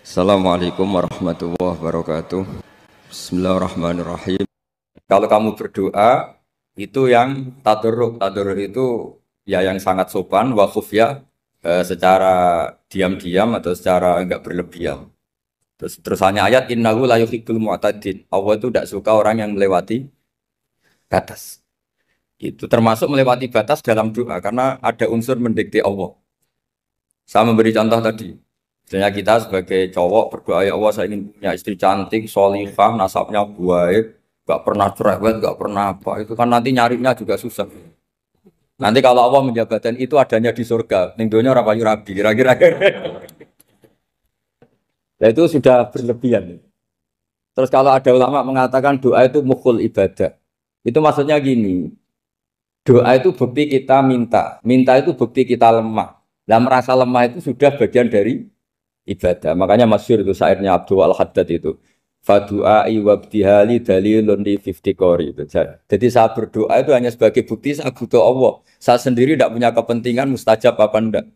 Assalamualaikum warahmatullahi wabarakatuh. Bismillahirrahmanirrahim. Kalau kamu berdoa itu yang tadarruk. Tadarruk itu ya yang sangat sopan wa khufya, secara diam-diam atau secara enggak berlebihan. Terus hanya ayat innahu la yuhibbul mu'tadin. Allah itu tidak suka orang yang melewati batas. Itu termasuk melewati batas dalam doa karena ada unsur mendikte Allah. Saya memberi contoh tadi. Misalnya kita sebagai cowok berdoa, ya Allah saya ingin punya istri cantik, solihah, nasabnya baik, gak pernah cerewet, gak pernah apa. Itu kan nanti nyarinya juga susah. Nanti kalau Allah menjabatkan itu adanya di surga, ning donya ora payu rabi, kira-kira. Nah itu sudah berlebihan. Terus kalau ada ulama mengatakan doa itu mukhul ibadah, itu maksudnya gini, doa itu bukti kita minta, minta itu bukti kita lemah. Nah merasa lemah itu sudah bagian dari ibadah. Makanya masyhur itu syairnya Abdul Al-Haddad itu. Fadu'ai wabdihali dalilun li fiftikori itu. Jadi saya berdoa itu hanya sebagai bukti saya butuh Allah. Saya sendiri tidak punya kepentingan mustajab apa enggak.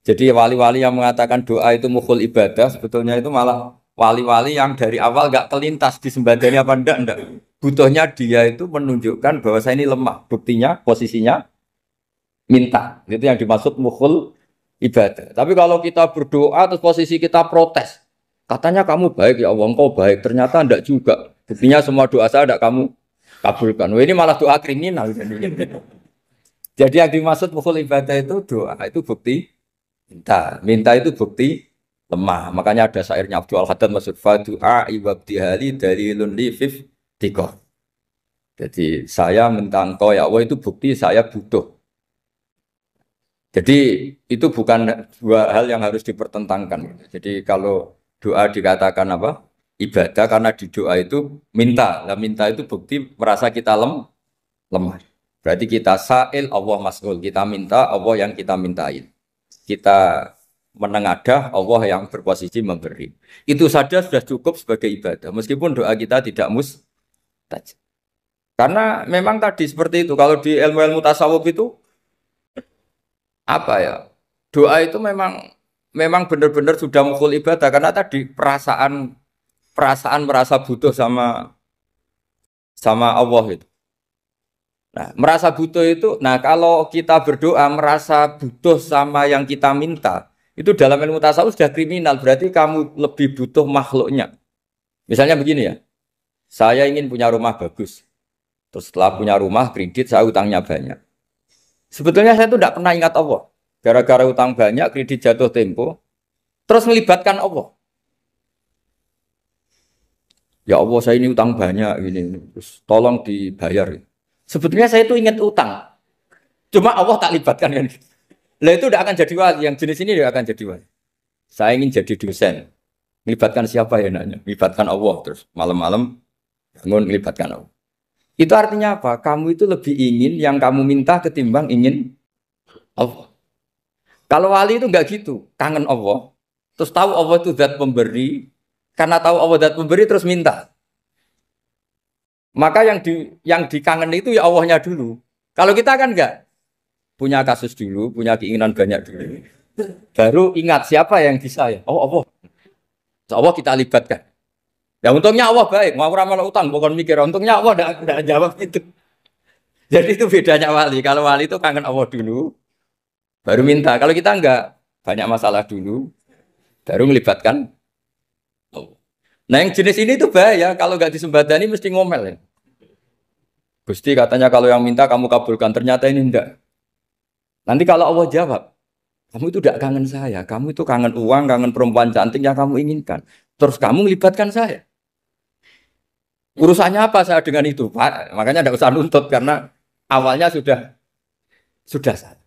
Jadi wali-wali yang mengatakan doa itu mukhul ibadah sebetulnya itu malah wali-wali yang dari awal enggak kelintas disembadani apa enggak. Butuhnya dia itu menunjukkan bahwa saya ini lemah. Buktinya posisinya minta. Itu yang dimaksud mukhul ibadah. Tapi kalau kita berdoa terus posisi kita protes, katanya kamu baik ya Allah, engkau baik, ternyata enggak juga. Buktinya semua doa saya enggak kamu kabulkan. Wah, ini malah doa kriminal. Jadi yang dimaksud mukhul ibadah itu doa itu bukti minta. Minta itu bukti lemah. Makanya ada syairnya Abdul Al-Haddad maksud fadu'a ibabdihali dalilun li fif tikoh. Jadi saya minta engkau ya Allah itu bukti saya butuh. Jadi itu bukan dua hal yang harus dipertentangkan. Jadi kalau doa dikatakan apa? Ibadah karena di doa itu minta. Nah, minta itu bukti merasa kita lemah. Berarti kita sa'il Allah mas'ul. Kita minta Allah yang kita mintain. Kita menengadah Allah yang berposisi memberi. Itu saja sudah cukup sebagai ibadah. Meskipun doa kita tidak mustajab. Karena memang tadi seperti itu. Kalau di ilmu-ilmu tasawuf itu apa ya? Doa itu memang benar-benar sudah mukhul ibadah karena tadi perasaan merasa butuh sama Allah itu. Nah, merasa butuh itu, nah kalau kita berdoa merasa butuh sama yang kita minta, itu dalam ilmu tasawuf sudah kriminal, berarti kamu lebih butuh makhluknya. Misalnya begini ya, saya ingin punya rumah bagus, terus setelah punya rumah kredit saya utangnya banyak. Sebetulnya saya itu tidak pernah ingat Allah. Gara-gara utang banyak, kredit jatuh tempo, terus melibatkan Allah. Ya Allah, saya ini utang banyak, ini, terus tolong dibayar. Sebetulnya saya itu ingat utang, cuma Allah tak libatkan kan. Lah itu tidak akan jadi wali. Yang jenis ini tidak akan jadi wali. Saya ingin jadi dosen, melibatkan siapa ya nanya? Melibatkan Allah, terus malam-malam bangun melibatkan Allah. Itu artinya apa? Kamu itu lebih ingin yang kamu minta ketimbang ingin Allah. Kalau wali itu enggak gitu, kangen Allah. Terus tahu Allah itu zat pemberi, karena tahu Allah zat pemberi terus minta. Maka yang dikangen itu ya Allahnya dulu. Kalau kita kan enggak, punya kasus dulu, punya keinginan banyak dulu. Baru ingat siapa yang bisa ya? Oh Allah. So, Allah kita libatkan. Ya untungnya Allah baik, mau ramal utang, bukan mikir. Untungnya Allah tidak jawab itu. Jadi itu bedanya wali. Kalau wali itu kangen Allah dulu, baru minta. Kalau kita enggak, banyak masalah dulu, baru melibatkan Allah. Nah yang jenis ini tuh bahaya. Kalau enggak disembadani mesti ngomel ya. Gusti katanya kalau yang minta kamu kabulkan, ternyata ini enggak. Nanti kalau Allah jawab, kamu itu tidak kangen saya, kamu itu kangen uang, kangen perempuan cantik yang kamu inginkan. Terus kamu melibatkan saya. Urusannya apa saya dengan itu, Pak? Makanya tidak usah nuntut karena awalnya sudah salah.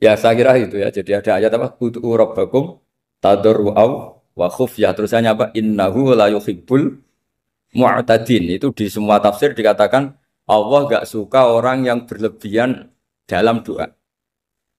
Ya saya kira itu ya. Jadi ada ayat apa? Ud'u rabbakum tadarru'aw wa khufyah. Terusannya apa? Innahu la yuhibbul mu'tadin. Itu di semua tafsir dikatakan Allah enggak suka orang yang berlebihan dalam doa.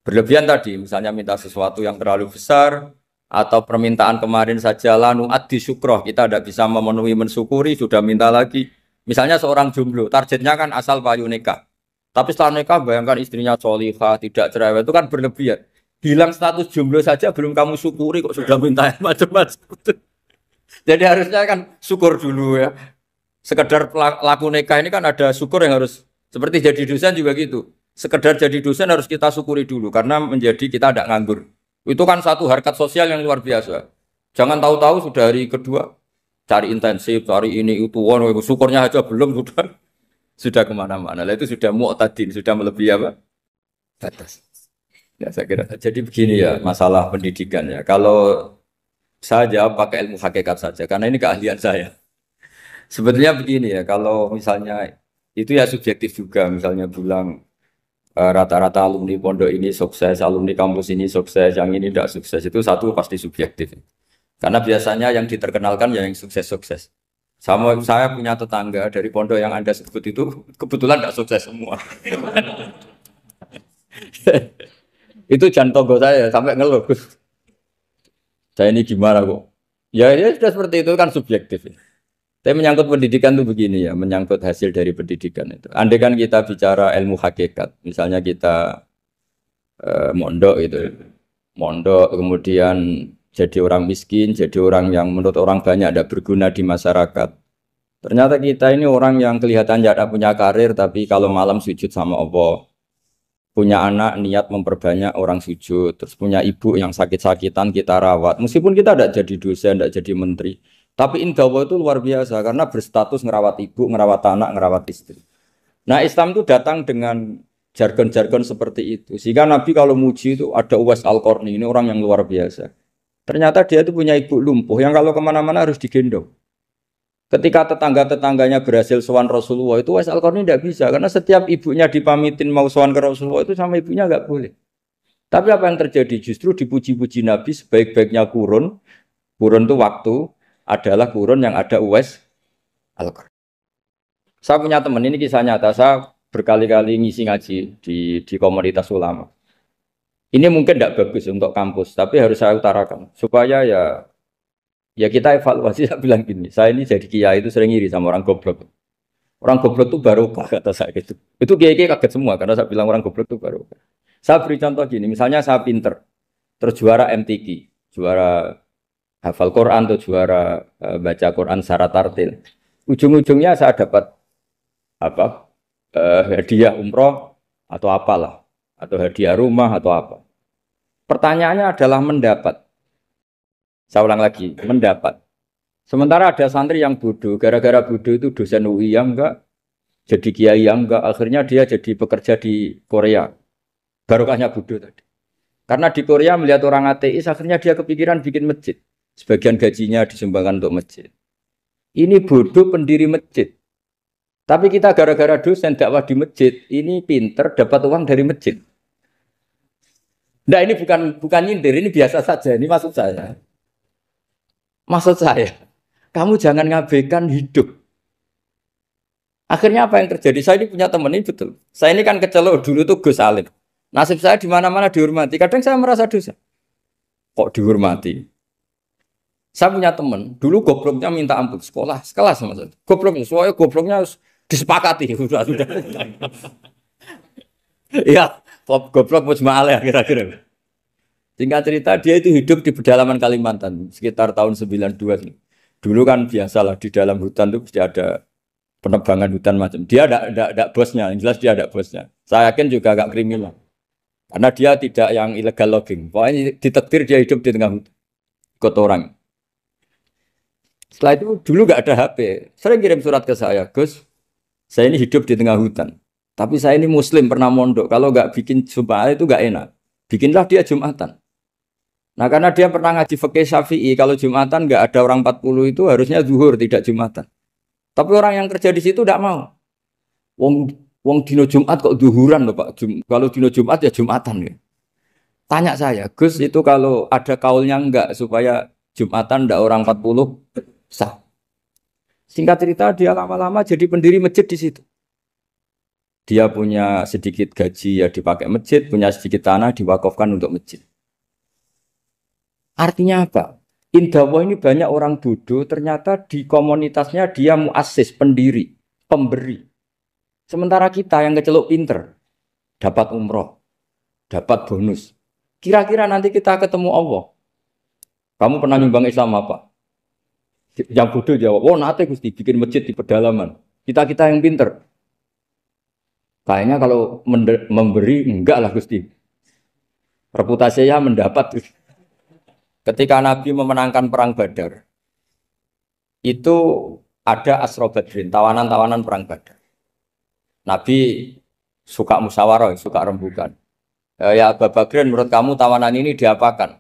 Berlebihan tadi, misalnya minta sesuatu yang terlalu besar, atau permintaan kemarin saja lanu addi syukroh, kita tidak bisa memenuhi mensyukuri, sudah minta lagi. Misalnya seorang jomblo, targetnya kan asal payu nikah. Tapi setelah nikah bayangkan istrinya solihah, tidak cerewet, itu kan berlebihan. Hilang status jomblo saja belum kamu syukuri kok sudah minta yang macam-macam. Jadi harusnya kan syukur dulu ya. Sekedar laku nikah ini kan ada syukur yang harus seperti jadi dosen juga gitu. Sekedar jadi dosen harus kita syukuri dulu karena menjadi kita tidak nganggur. Itu kan satu harkat sosial yang luar biasa. Jangan tahu-tahu sudah hari kedua cari intensif, cari ini itu, syukurnya aja belum sudah kemana-mana. Lah itu sudah mu'tadin, sudah melebihi apa? Batas. Ya saya kira. Jadi begini ya masalah pendidikan ya. Kalau saya jawab pakai ilmu hakikat saja karena ini keahlian saya. Sebetulnya begini ya, kalau misalnya itu ya subjektif juga, misalnya bilang rata-rata alumni pondok ini sukses, alumni kampus ini sukses, yang ini tidak sukses, itu satu pasti subjektif. Karena biasanya yang diterkenalkan ya yang sukses-sukses. Sama saya punya tetangga dari pondok yang Anda sebut itu kebetulan tidak sukses semua. Itu jantogo saya sampai ngeluh. Saya ini gimana kok? Ya, ya sudah seperti itu kan subjektif. Tapi menyangkut pendidikan itu begini ya, menyangkut hasil dari pendidikan itu. Andai kan kita bicara ilmu hakikat, misalnya kita mondok gitu, mondok kemudian jadi orang miskin, jadi orang yang menurut orang banyak tidak berguna di masyarakat. Ternyata kita ini orang yang kelihatan tidak punya karir, tapi kalau malam sujud sama Allah. Punya anak niat memperbanyak orang sujud, terus punya ibu yang sakit-sakitan kita rawat. Meskipun kita tidak jadi dosen, tidak jadi menteri. Tapi indah Allah itu luar biasa karena berstatus ngerawat ibu, ngerawat anak, ngerawat istri. Nah Islam itu datang dengan jargon-jargon seperti itu. Sehingga Nabi kalau muji itu ada Uwais Al-Qarni, ini orang yang luar biasa. Ternyata dia itu punya ibu lumpuh yang kalau kemana-mana harus digendong. Ketika tetangga-tetangganya berhasil sowan Rasulullah itu Uwais Al-Qarni tidak bisa karena setiap ibunya dipamitin mau sowan ke Rasulullah itu sama ibunya nggak boleh. Tapi apa yang terjadi? Justru dipuji-puji Nabi sebaik-baiknya kurun. Kurun itu waktu adalah kurun yang ada Uwais Al-Qarni. Saya punya teman ini kisah nyata. Saya berkali-kali ngisi ngaji di komunitas ulama. Ini mungkin tidak bagus untuk kampus, tapi harus saya utarakan supaya ya kita evaluasi. Saya bilang gini, saya ini jadi kiai itu sering iri sama orang goblok. Orang goblok itu barokah kata saya gitu. Itu kiai-kiai kaget semua karena saya bilang orang goblok itu barokah. Saya beri contoh gini, misalnya saya pinter, terus juara MTQ, juara hafal Quran atau juara baca Quran secara tartil. Ujung-ujungnya saya dapat apa? Hadiah umroh atau apalah, atau hadiah rumah atau apa. Pertanyaannya adalah mendapat. Saya ulang lagi, mendapat. Sementara ada santri yang bodoh, gara-gara bodoh itu dosen UI yang enggak, jadi kiai yang enggak, akhirnya dia jadi pekerja di Korea. Barokahnya bodoh tadi. Karena di Korea melihat orang ateis, akhirnya dia kepikiran bikin masjid. Sebagian gajinya disumbangkan untuk masjid. Ini bodoh pendiri masjid. Tapi kita gara-gara dosen dakwah di masjid, ini pinter dapat uang dari masjid. Nah ini bukan nyindir, ini biasa saja, ini maksud saya. Maksud saya, kamu jangan ngabaikan hidup. Akhirnya apa yang terjadi? Saya ini punya teman ini betul. Saya ini kan kecelok dulu tuh Gus Salim. Nasib saya di mana-mana dihormati. Kadang saya merasa dosa. Kok dihormati? Saya punya teman, dulu gobloknya minta ampun sekolah, sekelas sama saya. Gobloknya, soalnya gobloknya harus disepakati. Sudah. Iya, goblok mujma'alah kira-kira. Singkat cerita dia itu hidup di pedalaman Kalimantan sekitar tahun 92. Dulu kan biasalah di dalam hutan itu pasti ada penebangan hutan macam. Dia ada bosnya, yang jelas dia ada bosnya. Saya yakin juga agak kriminal. Karena dia tidak yang illegal logging. Pokoknya ditakdir dia hidup di tengah hutan. Ikut orang. Setelah itu dulu nggak ada HP. Sering kirim surat ke saya, Gus, saya ini hidup di tengah hutan. Tapi saya ini muslim pernah mondok. Kalau nggak bikin sumpah itu nggak enak. Bikinlah dia Jumatan. Nah karena dia pernah ngaji fikih Syafi'i, kalau Jumatan nggak ada orang 40 itu harusnya zuhur tidak Jumatan. Tapi orang yang kerja di situ tidak mau. Wong dino Jumat kok zuhuran loh Pak. Kalau dino Jumat ya Jumatan ya. Tanya saya, Gus itu kalau ada kaulnya enggak supaya Jumatan ndak orang 40 sah. Singkat cerita dia lama-lama jadi pendiri masjid di situ. Dia punya sedikit gaji ya dipakai masjid, punya sedikit tanah diwakafkan untuk masjid. Artinya apa? Indawa ini banyak orang bodoh, ternyata di komunitasnya dia muassis, pendiri, pemberi. Sementara kita yang kecelok pinter, dapat umroh, dapat bonus, Kira-kira nanti kita ketemu Allah. Kamu pernah nyumbang Islam apa? Yang bodoh jawab, oh nanti Gusti bikin masjid di pedalaman. Kita yang pinter. Kayaknya kalau memberi enggak lah Gusti. Reputasinya mendapat. Ketika Nabi memenangkan perang Badar, itu ada Asra Badrin, tawanan-tawanan perang Badar. Nabi suka musyawarah, suka rembukan. Ya Abu Bakrin, menurut kamu tawanan ini diapakan?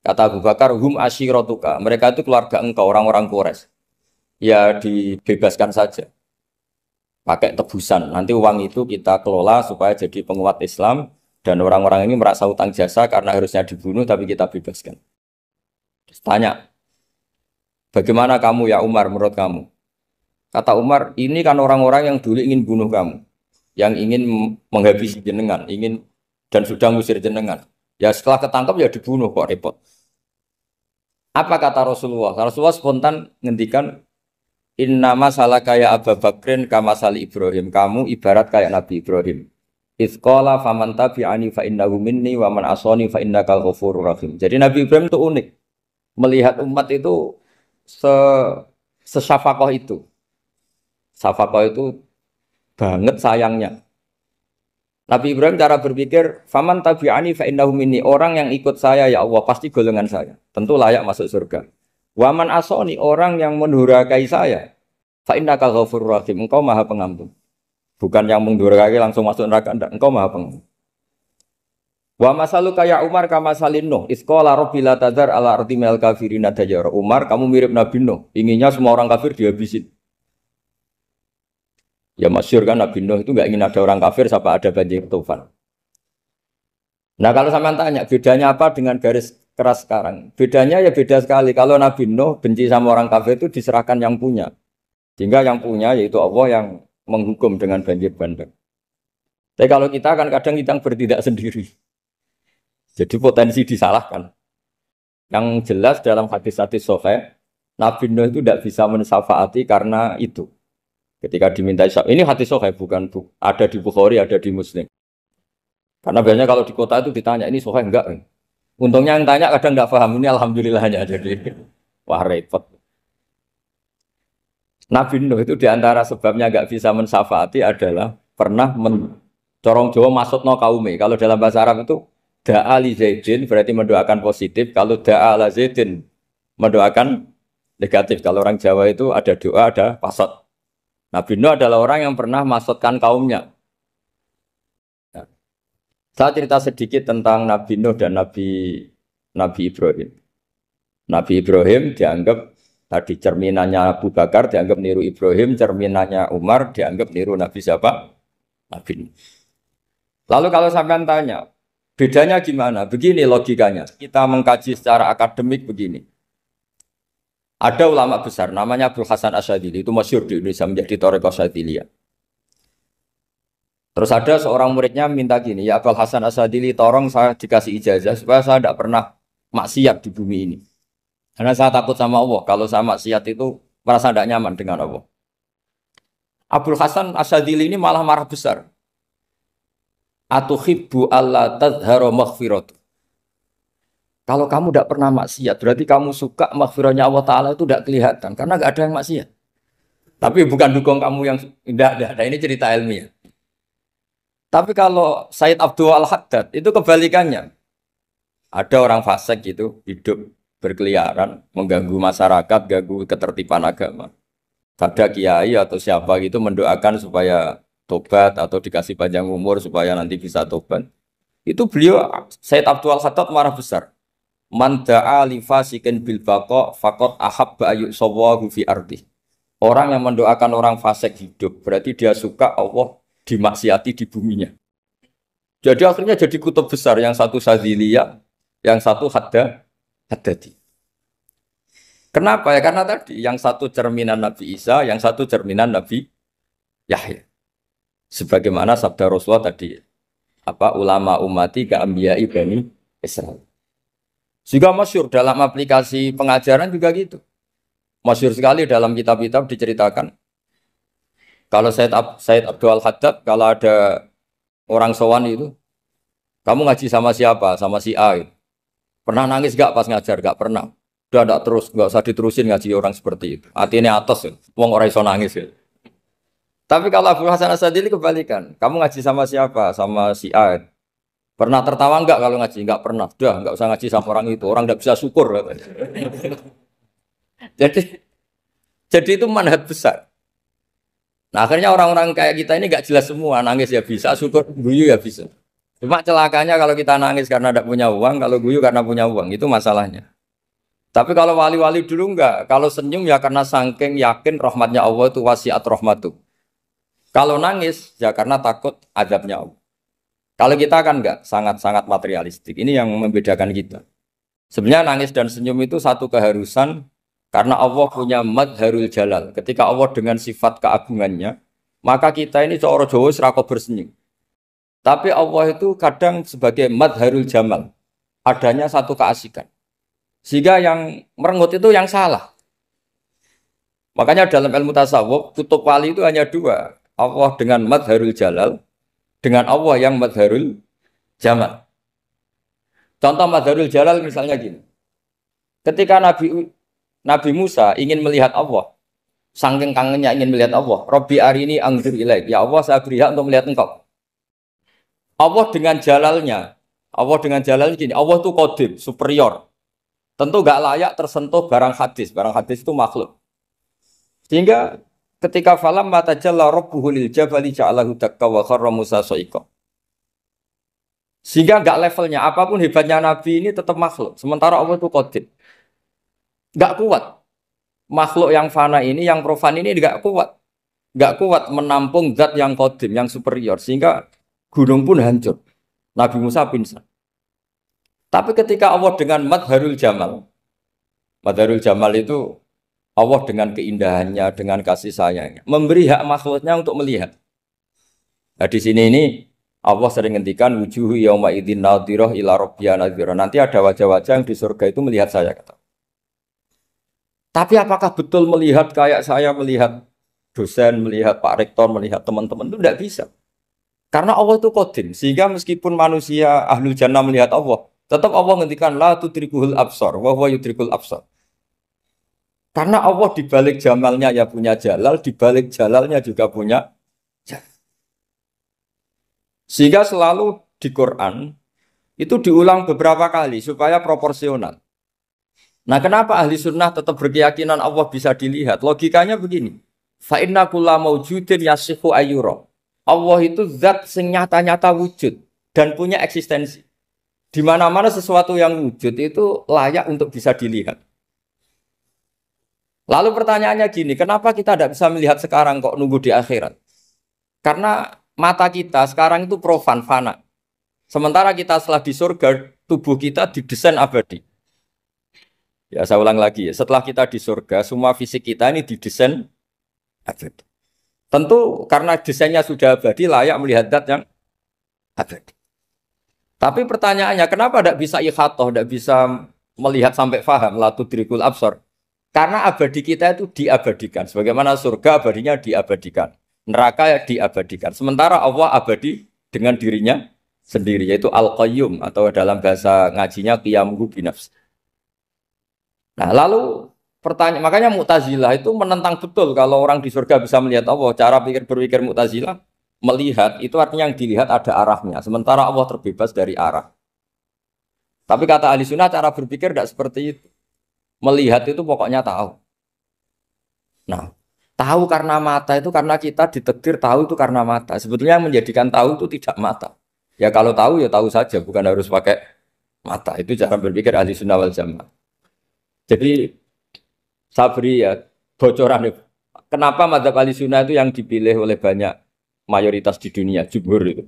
Kata Abu Bakar, hum asyiratuka. Mereka itu keluarga engkau, orang-orang Quraisy. Ya dibebaskan saja. Pakai tebusan. Nanti uang itu kita kelola supaya jadi penguat Islam. Dan orang-orang ini merasa utang jasa karena harusnya dibunuh tapi kita bebaskan. Terus tanya, bagaimana kamu ya Umar menurut kamu? Kata Umar, ini kan orang-orang yang dulu ingin bunuh kamu. Yang ingin menghabisi jenengan, ingin dan sudah ngusir jenengan. Ya setelah ketangkap ya dibunuh kok repot. Apa kata Rasulullah? Rasulullah spontan ngendikan, innama salaka ya Abu Bakrin kama sali Ibrahim. Kamu ibarat kayak Nabi Ibrahim. Izqala faman tabi'ani fa innahu minni wa man asani fa innakal ghafurur rahim. Jadi Nabi Ibrahim itu unik. Melihat umat itu sesyafakoh itu. Syafakoh itu banget sayangnya. Nabi Ibrahim cara berpikir, faman tabi'ani fa innahu minni. Orang yang ikut saya ya Allah pasti golongan saya. Tentu layak masuk surga. Wa man asani, orang yang mendurhakai saya, fa innakal ghafurur rahim. Engkau Maha Pengampun. Bukan yang mendurhakai langsung masuk neraka, enggak. Engkau Maha Pengampun. Wa masalu kaya Umar kama salin Nuh. Isqala rabbil la tadzar ala ardi minal kafirin dajjara. Umar, kamu mirip Nabi Nuh. Inginnya semua orang kafir dihabisin. Ya masyhur kan Nabi Nuh itu enggak ingin ada orang kafir sampai ada banjir tufan. Nah kalau sampean tanya bedanya apa dengan garis keras sekarang? Bedanya ya beda sekali. Kalau Nabi Nuh benci sama orang kafir itu diserahkan yang punya. Sehingga yang punya yaitu Allah yang menghukum dengan banjir bandang. Tapi kalau kita kan kadang kita bertindak sendiri. Jadi potensi disalahkan. Yang jelas dalam hadis-hadis sahih, Nabi Nuh itu tidak bisa mensyafaati karena itu. Ketika diminta ini hadis sahih bukan ada di Bukhari, ada di Muslim. Karena biasanya kalau di kota itu ditanya ini sahih enggak? Untungnya yang tanya kadang enggak paham, ini alhamdulillahnya jadi wah repot. Nabi Nuh itu diantara sebabnya nggak bisa mensyafaati adalah pernah corong Jawa masukno kaume. Kalau dalam bahasa Arab itu da'a li Zaidin berarti mendoakan positif. Kalau da'a la Zaidin mendoakan negatif. Kalau orang Jawa itu ada doa, ada pasot. Nabi Nuh adalah orang yang pernah masukkan kaumnya. Nah, saya cerita sedikit tentang Nabi Nuh dan Nabi Ibrahim. Nabi Ibrahim dianggap tadi cerminannya Abu Bakar dianggap niru Ibrahim, cerminannya Umar dianggap niru Nabi siapa? Nabi Nuh. Lalu kalau sampean tanya, bedanya gimana? Begini logikanya. Kita mengkaji secara akademik begini. Ada ulama besar namanya Abdul Hasan Asyadzili, itu masyhur di Indonesia menjadi Thariqah Asyadziliyah. Terus ada seorang muridnya minta gini, ya Abdul Hasan Asyadzili, tolong saya dikasih ijazah supaya saya tidak pernah maksiat di bumi ini. Karena saya takut sama Allah. Kalau saya maksiat itu merasa tidak nyaman dengan Allah. Abdul Hasan Asyadzili ini malah marah besar. Atuhibbu alla tadhharu maghfiratu. Kalau kamu tidak pernah maksiat, berarti kamu suka maghfirahnya Allah Ta'ala itu tidak kelihatan. Karena tidak ada yang maksiat. Tapi bukan dukung kamu yang tidak ada. Ini cerita ilmiah. Tapi kalau Sayyid Abdul Al-Haddad itu kebalikannya. Ada orang fasik gitu hidup berkeliaran, mengganggu masyarakat, ganggu ketertiban agama. Ada kiai atau siapa gitu mendoakan supaya tobat atau dikasih panjang umur supaya nanti bisa tobat. Itu beliau Sayyid Abdul Al-Haddad marah besar. Man da'a li fasikin bil baqa faqad ahabba ayyusawahu fi ardi. Orang yang mendoakan orang fasik hidup berarti dia suka Allah dimaksiati di buminya. Jadi akhirnya jadi kutub besar, yang satu Sadziliyah, yang satu Haddadi. Kenapa ya? Karena tadi yang satu cerminan Nabi Isa, yang satu cerminan Nabi Yahya. Sebagaimana sabda Rasulullah tadi, ulama ummati ka anbiya'i bani Israil. Juga masyhur dalam aplikasi pengajaran juga gitu. Masyhur sekali dalam kitab-kitab diceritakan. Kalau Sayyid Abdul Al-Haddad, kalau ada orang sowan itu, Kamu ngaji sama siapa? Sama si A. Gitu. Pernah nangis gak pas ngajar? Gak pernah. Udah gak terus, gak usah diterusin ngaji orang seperti itu. Hatinya atas ya. Wong orang iso nangis ya. Tapi kalau Abu Hasan Asadili kebalikan. Kamu ngaji sama siapa? Sama si A. Pernah tertawa enggak kalau ngaji? Enggak pernah. Udah enggak usah ngaji sama orang itu. Orang enggak bisa syukur. jadi jadi itu manhaj besar. Nah akhirnya orang-orang kayak kita ini enggak jelas semua. Nangis ya bisa, syukur guyu ya bisa. Cuma celakanya kalau kita nangis karena tidak punya uang, kalau guyu karena punya uang, itu masalahnya. Tapi kalau wali-wali dulu enggak. Kalau senyum ya karena saking yakin rahmatnya Allah itu wasiat rahmatu. Kalau nangis ya karena takut azabnya Allah. Kalau kita kan enggak, sangat-sangat materialistik. Ini yang membedakan kita. Sebenarnya nangis dan senyum itu satu keharusan karena Allah punya madharul jalal. Ketika Allah dengan sifat keagungannya, maka kita ini seorang Jawa serako bersenyum. Tapi Allah itu kadang sebagai madharul jamal. Adanya satu keasikan. Sehingga yang merengut itu yang salah. Makanya dalam ilmu tasawuf, kutub wali itu hanya dua. Allah dengan madharul jalal, dengan Allah yang madharul jamal. Contoh madharul jalal misalnya gini. Ketika Nabi Musa ingin melihat Allah, saking kangennya ingin melihat Allah, Rabbi arini anzur ilaik. Ya Allah, saya beri hak untuk melihat engkau. Allah dengan jalalnya gini, Allah itu qadim, superior. Tentu gak layak tersentuh barang hadis. Barang hadis itu makhluk. Sehingga ketika falam mata jalla rabbuhu lil jabali ja'alahu dakka wa kharra Musa sa'iqa. Sehingga enggak levelnya apapun hebatnya Nabi ini tetap makhluk. Sementara Allah itu qadim. Enggak kuat. Makhluk yang fana ini, yang profan ini enggak kuat. Enggak kuat menampung zat yang qadim, yang superior. Sehingga gunung pun hancur. Nabi Musa pingsan. Tapi ketika Allah dengan madharul jamal itu Allah dengan keindahannya, dengan kasih sayangnya, memberi hak makhluknya untuk melihat. Nah, di sini ini Allah sering ngendikan wujuhu yauma idzin nadhirah ila rabbiha nadhirah. Nanti ada wajah-wajah yang di surga itu melihat saya kata. Tapi apakah betul melihat kayak saya melihat dosen, melihat Pak Rektor, melihat teman-teman itu tidak bisa. Karena Allah itu qadim, sehingga meskipun manusia ahlul jannah melihat Allah, tetap Allah ngendikan la tudrikuhul absar wa huwa yudrikul absar. Karena Allah di balik jamalnya ya punya jalal, di balik jalalnya juga punya jalal. Sehingga selalu di Quran itu diulang beberapa kali supaya proporsional. Nah, kenapa ahli sunnah tetap berkeyakinan Allah bisa dilihat? Logikanya begini. Fa inna kulla maujudin yasihu ayyura. Allah itu zat sing nyata-nyata wujud dan punya eksistensi. Di mana-mana sesuatu yang wujud itu layak untuk bisa dilihat. Lalu pertanyaannya gini, kenapa kita tidak bisa melihat sekarang kok nunggu di akhirat? Karena mata kita sekarang itu profan, fana. Sementara kita setelah di surga, tubuh kita didesain abadi. Ya saya ulang lagi ya, setelah kita di surga, semua fisik kita ini didesain abadi. Tentu karena desainnya sudah abadi, layak melihat zat yang abadi. Tapi pertanyaannya, kenapa tidak bisa ikhatoh, tidak bisa melihat sampai faham, la tudrikul absar? Karena abadi kita itu diabadikan. Sebagaimana surga abadinya diabadikan. Neraka ya diabadikan. Sementara Allah abadi dengan dirinya sendiri. Yaitu Al-Qayyum. Atau dalam bahasa ngajinya Qiyamuhu binafs. Nah lalu pertanyaan, makanya Mu'tazilah itu menentang betul kalau orang di surga bisa melihat Allah. Cara berpikir Mu'tazilah, melihat itu artinya yang dilihat ada arahnya. Sementara Allah terbebas dari arah. Tapi kata ahli sunnah cara berpikir tidak seperti itu. Melihat itu pokoknya tahu. Nah, tahu karena mata itu karena kita ditakdir tahu itu karena mata. Sebetulnya yang menjadikan tahu itu tidak mata. Ya kalau tahu ya tahu saja, bukan harus pakai mata. Itu cara berpikir ahli sunnah wal jamaah. Jadi saya beri ya bocoran. Kenapa mazhab ahli sunnah itu yang dipilih oleh banyak mayoritas di dunia, jumhur itu.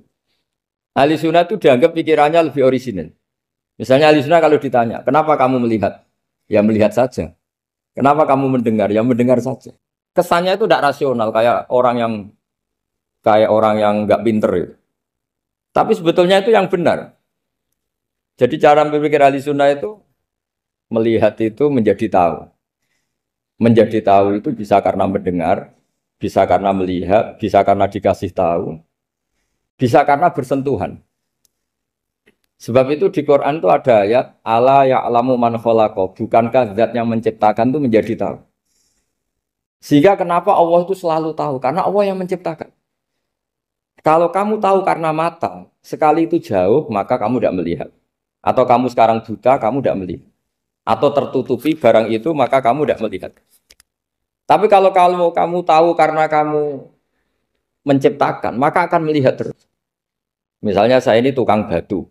Ahli sunnah itu dianggap pikirannya lebih orisinal. Misalnya ahli sunnah kalau ditanya, kenapa kamu melihat? Ya melihat saja. Kenapa kamu mendengar? Ya mendengar saja. Kesannya itu tidak rasional, kayak orang yang nggak pinter itu. Tapi sebetulnya itu yang benar. Jadi cara berpikir ahli sunnah itu melihat itu menjadi tahu. Menjadi tahu itu bisa karena mendengar, bisa karena melihat, bisa karena dikasih tahu, bisa karena bersentuhan. Sebab itu di Quran itu ada ayat ala ya'lamu man khalaqa, bukankah zat yang menciptakan itu menjadi tahu. Sehingga kenapa Allah itu selalu tahu? Karena Allah yang menciptakan. Kalau kamu tahu karena mata, sekali itu jauh, maka kamu tidak melihat. Atau kamu sekarang buta, kamu tidak melihat. Atau tertutupi barang itu, maka kamu tidak melihat. Tapi kalau kamu tahu karena kamu menciptakan, maka akan melihat terus. Misalnya saya ini tukang batu.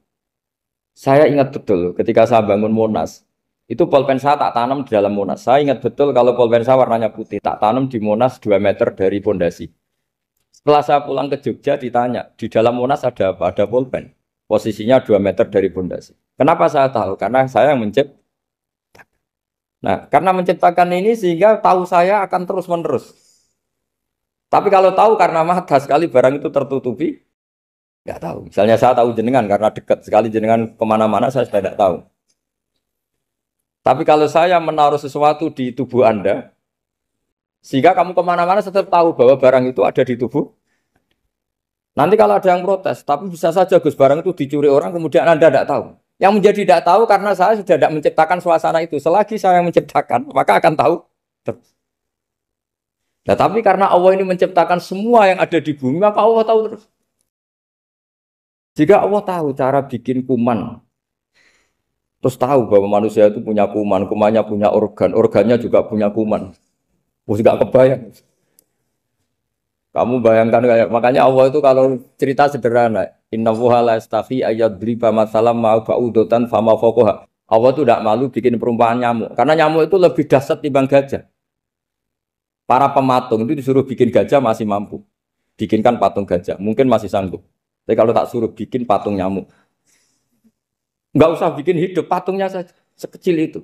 Saya ingat betul ketika saya bangun Monas, itu pulpen saya tak tanam di dalam Monas. Saya ingat betul kalau pulpen saya warnanya putih, tak tanam di Monas 2 meter dari pondasi. Setelah saya pulang ke Jogja ditanya, di dalam Monas ada apa? Ada pulpen. Posisinya 2 meter dari pondasi. Kenapa saya tahu? Karena saya yang menciptakan. Nah, karena menciptakan ini sehingga tahu saya akan terus-menerus. Tapi kalau tahu karena mata sekali barang itu tertutupi, nggak tahu. Misalnya saya tahu jenengan karena dekat sekali jenengan kemana-mana saya sudah tidak tahu. Tapi kalau saya menaruh sesuatu di tubuh Anda, sehingga kamu kemana-mana tetap tahu bahwa barang itu ada di tubuh. Nanti kalau ada yang protes, tapi bisa saja Gus barang itu dicuri orang kemudian Anda tidak tahu. Yang menjadi tidak tahu karena saya sudah tidak menciptakan suasana itu. Selagi saya yang menciptakan, maka akan tahu. Nah, tapi karena Allah ini menciptakan semua yang ada di bumi, maka Allah tahu terus. Jika Allah tahu cara bikin kuman, terus tahu bahwa manusia itu punya kuman, kumannya punya organ, organnya juga punya kuman. Mesti gak kebayang. Kamu bayangkan kayak, makanya Allah itu kalau cerita sederhana, innallaha la yastahi ayyadriba mathalam ma ba'udatan fama fawqaha. Allah itu tidak malu bikin perumpamaan nyamuk, karena nyamuk itu lebih dahsyat timbang gajah. Para pematung itu disuruh bikin gajah masih mampu. Bikinkan patung gajah, mungkin masih sanggup. Tapi kalau tak suruh bikin patung nyamuk, nggak usah bikin hidup, patungnya saja sekecil itu.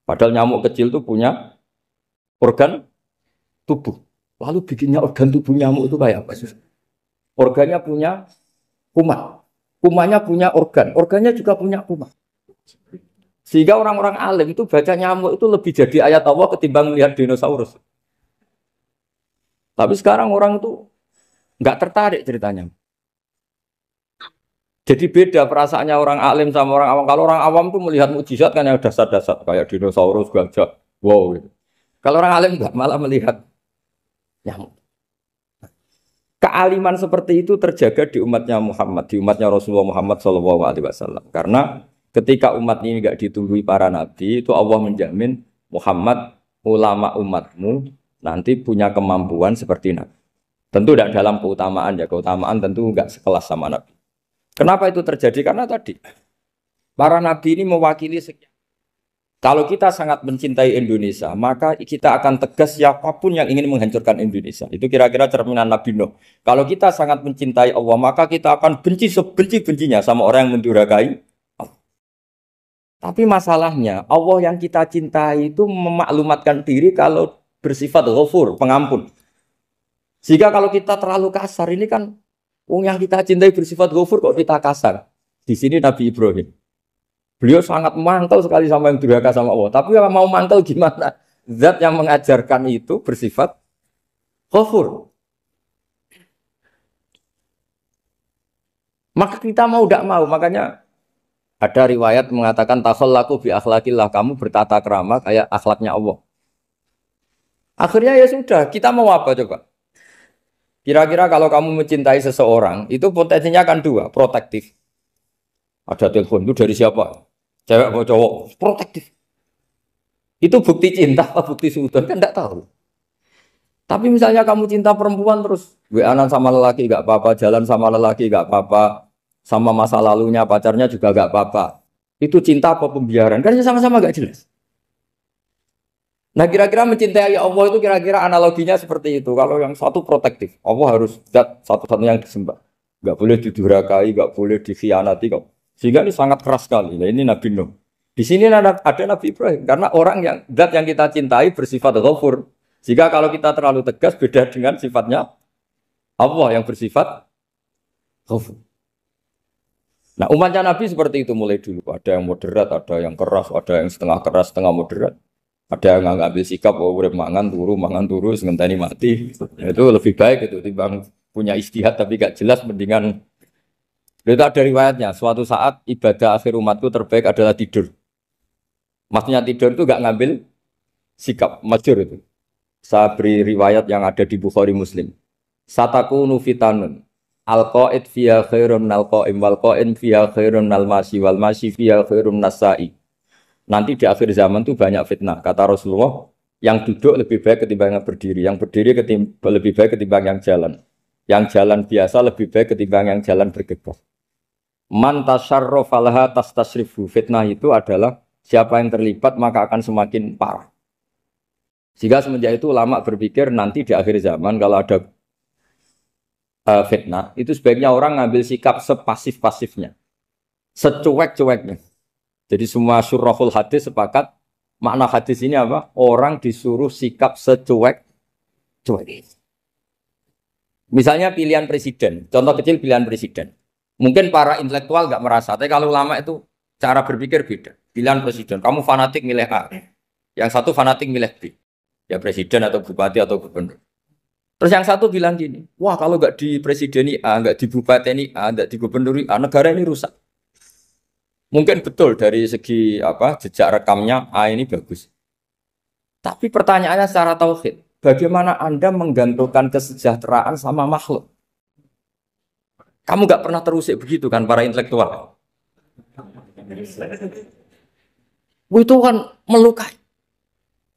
Padahal nyamuk kecil itu punya organ tubuh. Lalu bikinnya organ tubuh nyamuk itu kayak apa? Organnya punya kuman, kumannya punya organ, organnya juga punya kuman. Sehingga orang-orang alim itu baca nyamuk itu lebih jadi ayat Allah ketimbang melihat dinosaurus. Tapi sekarang orang itu nggak tertarik ceritanya. Jadi beda perasaannya orang alim sama orang awam. Kalau orang awam tuh melihat mukjizat kan yang dasar-dasar kayak dinosaurus, gajah, wow. Gitu. Kalau orang alim nggak, malah melihat nyamuk. Kealiman seperti itu terjaga di umatnya Muhammad, di umatnya Rasulullah Muhammad SAW. Karena ketika umat ini nggak ditumbuhi para nabi, itu Allah menjamin Muhammad, ulama umatmu nanti punya kemampuan seperti nabi. Tentu tidak dalam keutamaan ya, keutamaan tentu nggak sekelas sama Nabi. Kenapa itu terjadi? Karena tadi para Nabi ini mewakili sekian. Kalau kita sangat mencintai Indonesia, maka kita akan tegas siapapun yang ingin menghancurkan Indonesia. Itu kira-kira cerminan Nabi Nuh. Kalau kita sangat mencintai Allah, maka kita akan benci sebenci-bencinya sama orang yang mendurhakai Allah. Tapi masalahnya, Allah yang kita cintai itu memaklumatkan diri kalau bersifat ghafur, pengampun. Jika kalau kita terlalu kasar, ini kan yang kita cintai bersifat ghafur kok kita kasar. Di sini Nabi Ibrahim. Beliau sangat mantau sekali sama yang durhaka sama Allah. Tapi mau mantau gimana? Zat yang mengajarkan itu bersifat ghafur. Maka kita mau tidak mau. Makanya ada riwayat mengatakan takhallaku bi akhlaqillah, kamu bertata krama kayak akhlaknya Allah. Akhirnya ya sudah, kita mau apa coba? Kira-kira kalau kamu mencintai seseorang, itu potensinya akan dua, protektif. Ada telepon, itu dari siapa? Cewek atau cowok? Protektif. Itu bukti cinta apa bukti suudon? Kan tidak tahu. Tapi misalnya kamu cinta perempuan terus, WA-an sama lelaki gak apa-apa, jalan sama lelaki gak apa-apa, sama masa lalunya pacarnya juga gak apa-apa. Itu cinta apa pembiaran? Kan sama-sama gak jelas. Nah kira-kira mencintai Allah itu kira-kira analoginya seperti itu. Kalau yang satu protektif, Allah harus zat satu-satunya yang disembah. Gak boleh didurhakai, gak boleh dikhianati. Sehingga ini sangat keras sekali. Nah, ini Nabi Nuh. Di sini ada Nabi Ibrahim. Karena orang yang zat yang kita cintai bersifat ghafur. Jika kalau kita terlalu tegas beda dengan sifatnya Allah yang bersifat ghafur. Nah umatnya Nabi seperti itu mulai dulu. Ada yang moderat, ada yang keras, ada yang setengah keras, setengah moderat. Ada yang ngambil sikap, oh urip mangan turu, ngenteni mati. Itu lebih baik itu timbang punya istihad tapi gak jelas, mendingan Itu ada riwayatnya, suatu saat ibadah akhir umatku terbaik adalah tidur. Maksudnya tidur itu gak ngambil sikap, masyhur itu. Saya beri riwayat yang ada di Bukhari Muslim. Satakunu fitanun. Al-qa'id fiha khairun nal-qa'im wal-qa'im fiha khairun nal-masi wal-masi fiha khairun nas-sa'i. Nanti di akhir zaman itu banyak fitnah. Kata Rasulullah, yang duduk lebih baik ketimbang yang berdiri. Yang berdiri lebih baik ketimbang yang jalan. Yang jalan biasa lebih baik ketimbang yang jalan bergegas. Man tasyarrafa laha tastasrifu. Fitnah itu adalah siapa yang terlibat maka akan semakin parah. Sehingga semenjak itu ulama berpikir nanti di akhir zaman kalau ada fitnah, itu sebaiknya orang ngambil sikap sepasif-pasifnya, secuek-cueknya. Jadi semua syurahul hadis sepakat, makna hadis ini apa? Orang disuruh sikap secuek-cuek. Misalnya pilihan presiden, contoh kecil pilihan presiden. Mungkin para intelektual nggak merasa, tapi kalau ulama itu cara berpikir beda. Pilihan presiden, kamu fanatik milih A, yang satu fanatik milih B. Ya presiden atau bupati atau gubernur. Terus yang satu bilang gini, wah kalau nggak di presideni A, nggak di bupati A, nggak di gubernur A, negara ini rusak. Mungkin betul dari segi apa jejak rekamnya A ini bagus. Tapi pertanyaannya secara tauhid, bagaimana Anda menggantungkan kesejahteraan sama makhluk? Kamu nggak pernah terusik begitu kan para intelektual? Itu kan melukai.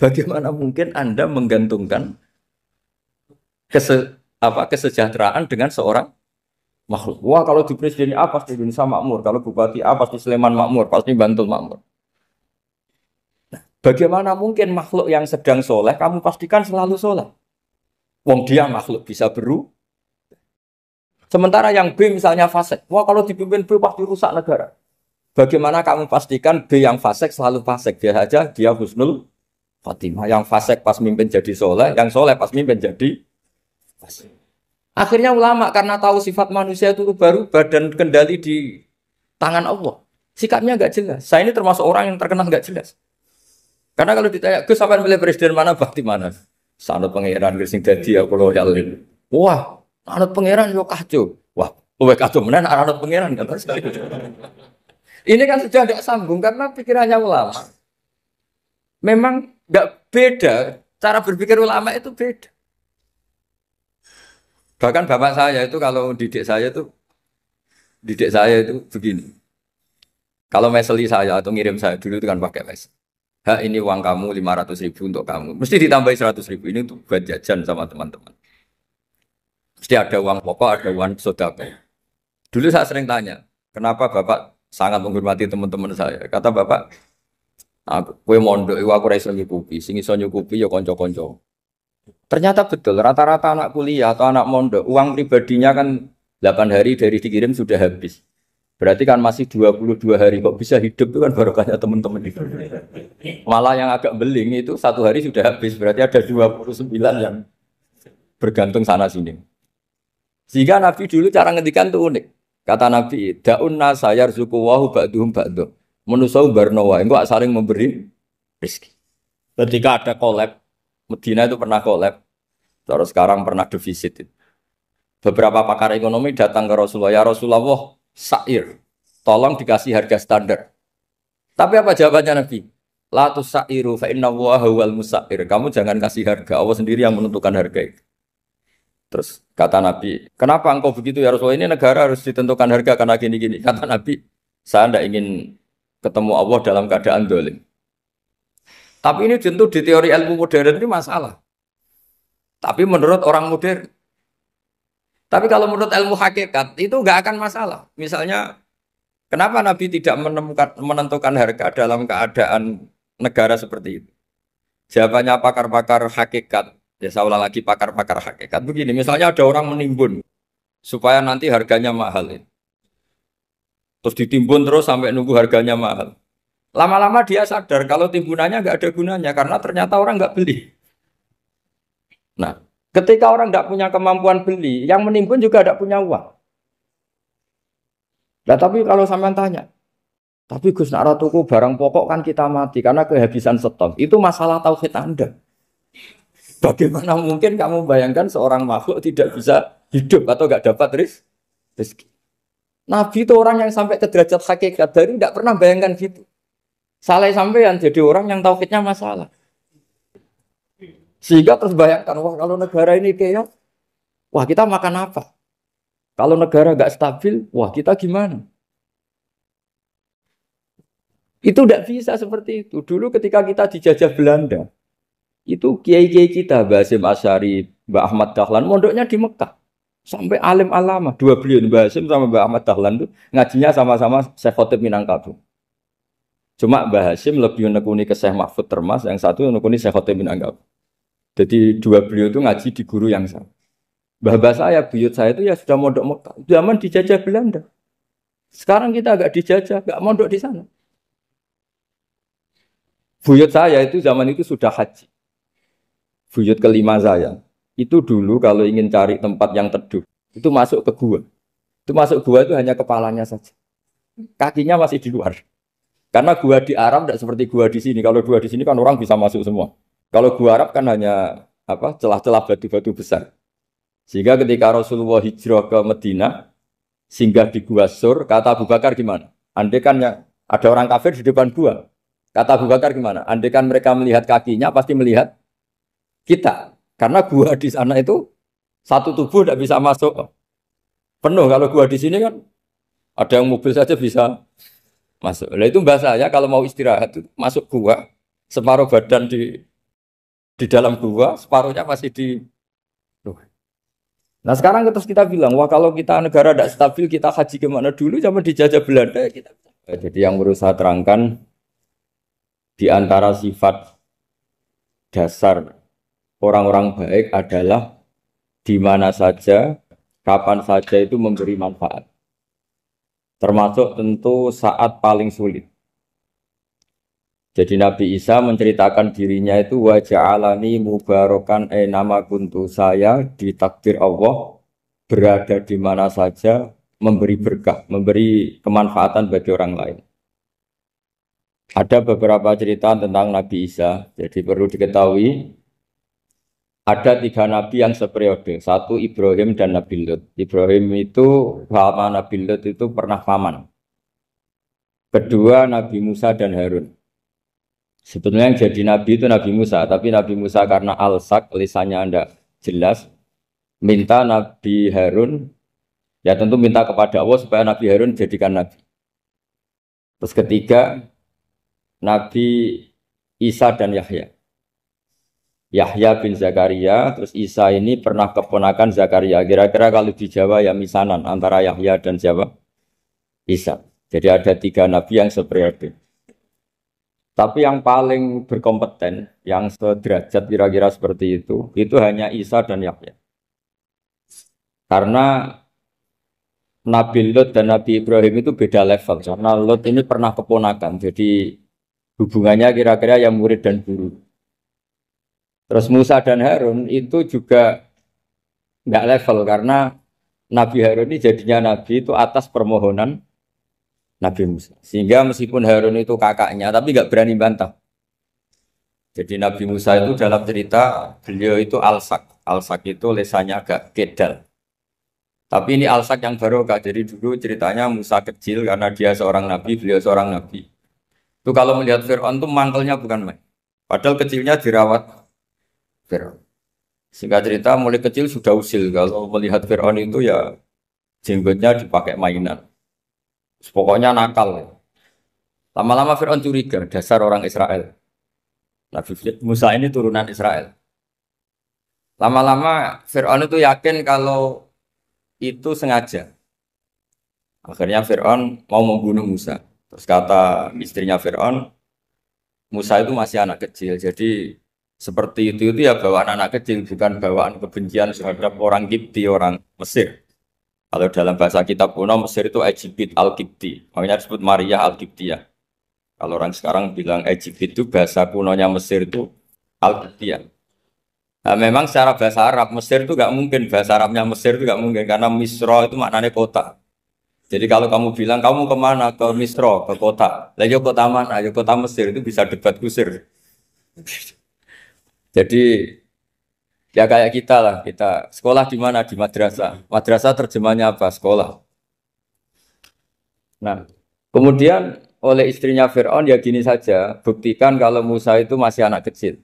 Bagaimana mungkin Anda menggantungkan kesejahteraan dengan seorang makhluk? Wah kalau di presiden A pasti Indonesia makmur, kalau bupati A pasti Sleman makmur, pasti Bantul makmur. Nah, bagaimana mungkin makhluk yang sedang soleh kamu pastikan selalu soleh? Wong dia makhluk bisa berubah. Sementara yang B misalnya fasik, wah kalau dipimpin B pasti rusak negara. Bagaimana kamu pastikan B yang fasik selalu fasik? Dia saja dia husnul Fatimah. Yang fasik pas mimpin jadi soleh, yang soleh pas mimpin jadi fasik. Akhirnya ulama karena tahu sifat manusia itu berubah dan kendali di tangan Allah. Sikapnya nggak jelas. Saya ini termasuk orang yang terkenal nggak jelas. Karena kalau ditanya, Gus sampean milih presiden mana, bakti mana? Sanut pangeran sing dadi aku loyal. Wah, anut pangeran yo kacau. Wah, luwih kacau menan anut pangeran kan. Ini kan sudah tidak sambung karena pikirannya ulama. Memang nggak beda, cara berpikir ulama itu beda. Bahkan bapak saya itu kalau didik saya itu begini. Kalau meseli saya atau ngirim saya dulu itu kan pakai mes. Ini uang kamu 500.000 untuk kamu. Mesti ditambahi 100.000 ini untuk buat jajan sama teman-teman. Mesti ada uang pokok, ada uang sodako. Dulu saya sering tanya, kenapa bapak sangat menghormati teman-teman saya? Kata bapak, kue mondok, aku raiso nyukupi, sing iso nyukupi ya konco-konco. Ternyata betul, rata-rata anak kuliah atau anak mondok, uang pribadinya kan 8 hari dari dikirim sudah habis. Berarti kan masih 22 hari, kok bisa hidup itu kan barokahnya teman-teman itu. Malah yang agak beling itu 1 hari sudah habis, berarti ada 29 yang bergantung sana-sini. Sehingga Nabi dulu cara ngendikan itu unik. Kata Nabi, da'un nasa yarzuqu wahu ba'duhum ba'duh. Menusau barnawa, enggak saling memberi rezeki. Ketika ada collab, Medina itu pernah collab, terus sekarang pernah defisit. Beberapa pakar ekonomi datang ke Rasulullah, ya Rasulullah, sa'ir, tolong dikasih harga standar. Tapi apa jawabannya Nabi? La tusairu fa inna Allaha huwal musair. Kamu jangan kasih harga, Allah sendiri yang menentukan harga itu. Terus kata Nabi, kenapa engkau begitu ya Rasulullah? Ini negara harus ditentukan harga karena gini-gini. Kata Nabi, saya tidak ingin ketemu Allah dalam keadaan dolim. Tapi ini tentu di teori ilmu modern ini masalah. Tapi menurut orang modern. Tapi kalau menurut ilmu hakikat itu nggak akan masalah. Misalnya, kenapa Nabi tidak menentukan harga dalam keadaan negara seperti itu? Jawabannya pakar-pakar hakikat. Ya saya ulang lagi pakar-pakar hakikat. Begini, misalnya ada orang menimbun supaya nanti harganya mahal. Terus ditimbun terus sampai nunggu harganya mahal. Lama-lama dia sadar kalau timbunannya nggak ada gunanya karena ternyata orang nggak beli. Nah, ketika orang tidak punya kemampuan beli, yang menimbun juga tidak punya uang. Nah, tapi kalau sampean tanya, tapi Gus nak tuku barang pokok kan kita mati karena kehabisan stok. Itu masalah tauhid Anda. Bagaimana mungkin kamu bayangkan seorang makhluk tidak bisa hidup atau nggak dapat rezeki? Nabi itu orang yang sampai ke derajat hakikat dari tidak pernah bayangkan gitu. Salah sampean jadi orang yang tauhidnya masalah. Sehingga terus bayangkan, wah kalau negara ini kayak, wah kita makan apa? Kalau negara nggak stabil, wah kita gimana? Itu tidak bisa seperti itu. Dulu ketika kita dijajah Belanda, itu kiai-kiai kita, Mbah Hasyim Asy'ari, Mbah Ahmad Dahlan, mondoknya di Mekah. Sampai alim alama, dua beliau, Mbah Hasyim sama Mbah Ahmad Dahlan itu ngajinya sama-sama Syekh Khotib Minangkabau. Cuma Mbah Hasyim lebih menekuni ke Syekh Mahfud Termas, yang satu menekuni Syekh Khotib Minangkabau. Jadi dua beliau itu ngaji di guru yang sama. Mbah saya, buyut saya itu ya sudah mondok Mekah. Zaman dijajah Belanda. Sekarang kita agak dijajah, agak mondok di sana. Buyut saya itu zaman itu sudah haji. Buyut kelima saya. Itu dulu kalau ingin cari tempat yang teduh, itu masuk ke gua. Itu masuk gua itu hanya kepalanya saja. Kakinya masih di luar. Karena gua di Arab tidak seperti gua di sini. Kalau gua di sini kan orang bisa masuk semua. Kalau gua Arab kan hanya apa celah-celah batu-batu besar. Sehingga ketika Rasulullah hijrah ke Medina, singgah di Gua Sur, kata Abu Bakar gimana? Andai kan ya, ada orang kafir di depan gua. Kata Abu Bakar gimana? Andai kan mereka melihat kakinya, pasti melihat kita. Karena gua di sana itu satu tubuh tidak bisa masuk penuh. Kalau gua di sini kan ada yang mobil saja bisa masuk. Nah itu bahasa saya kalau mau istirahat itu masuk gua, separuh badan di dalam gua, separuhnya masih di. Nah sekarang terus kita bilang, wah kalau kita negara tidak stabil, kita haji kemana dulu zaman dijajah Belanda ya kita. Jadi yang berusaha terangkan di antara sifat dasar orang-orang baik adalah di mana saja, kapan saja itu memberi manfaat. Termasuk tentu saat paling sulit. Jadi Nabi Isa menceritakan dirinya itu wa ja'alani mubarakan nama kuntu, saya ditakdir Allah berada di mana saja memberi berkah, memberi kemanfaatan bagi orang lain. Ada beberapa cerita tentang Nabi Isa. Jadi perlu diketahui ada tiga nabi yang seperiode. Satu Ibrahim dan Nabi Lut. Ibrahim itu sama Nabi Lut itu pernah paman. Kedua Nabi Musa dan Harun. Sebetulnya yang jadi nabi itu Nabi Musa, tapi Nabi Musa karena alsak, lisannya Anda jelas, minta Nabi Harun, ya tentu minta kepada Allah supaya Nabi Harun jadikan nabi. Terus ketiga, Nabi Isa dan Yahya. Yahya bin Zakaria, terus Isa ini pernah keponakan Zakaria. Kira-kira kalau di Jawa ya misanan antara Yahya dan Jawa Isa. Jadi ada tiga nabi yang seperiode. Tapi yang paling berkompeten, yang sederajat kira-kira seperti itu hanya Isa dan Yahya. Karena Nabi Lut dan Nabi Ibrahim itu beda level. Karena Lut ini pernah keponakan, jadi hubungannya kira-kira yang murid dan guru. Terus Musa dan Harun itu juga nggak level, karena Nabi Harun ini jadinya Nabi itu atas permohonan Nabi Musa. Sehingga meskipun Harun itu kakaknya, tapi nggak berani bantah. Jadi Nabi Musa itu dalam cerita, beliau itu alsak. Alsak itu lesannya agak kedal. Tapi ini alsak yang barokah. Jadi dulu ceritanya Musa kecil karena dia seorang Nabi, beliau seorang Nabi. Itu kalau melihat Fir'aun itu mangkelnya bukan main. Padahal kecilnya dirawat Fir'aun. Singkat cerita mulai kecil sudah usil. Kalau melihat Fir'aun itu ya jenggotnya dipakai mainan. Pokoknya nakal. Lama-lama Fir'aun curiga, dasar orang Israel. Nabi Musa ini turunan Israel. Lama-lama Fir'aun itu yakin kalau itu sengaja. Akhirnya Fir'aun mau membunuh Musa. Terus kata istrinya Fir'aun, Musa itu masih anak kecil. Jadi seperti itu ya bawaan anak kecil, bukan bawaan kebencian terhadap orang Kipti, orang Mesir. Kalau dalam bahasa kitab kuno Mesir itu Egypt Al-Kipti, makanya disebut Maria Al-Kiptiyah. Kalau orang sekarang bilang Egypt itu bahasa kunonya Mesir itu Al-Kiptiyah. Nah, memang secara bahasa Arab Mesir itu nggak mungkin, bahasa Arabnya Mesir itu nggak mungkin karena Misro itu maknanya kota. Jadi kalau kamu bilang kamu kemana ke Misro, ke kota, lah ya kota mana? Ya kota Mesir itu bisa debat kusir. Jadi ya kayak kita lah, kita sekolah di mana? Di madrasah. Madrasah terjemahnya apa? Sekolah. Nah, kemudian oleh istrinya Fir'aun ya gini saja, buktikan kalau Musa itu masih anak kecil.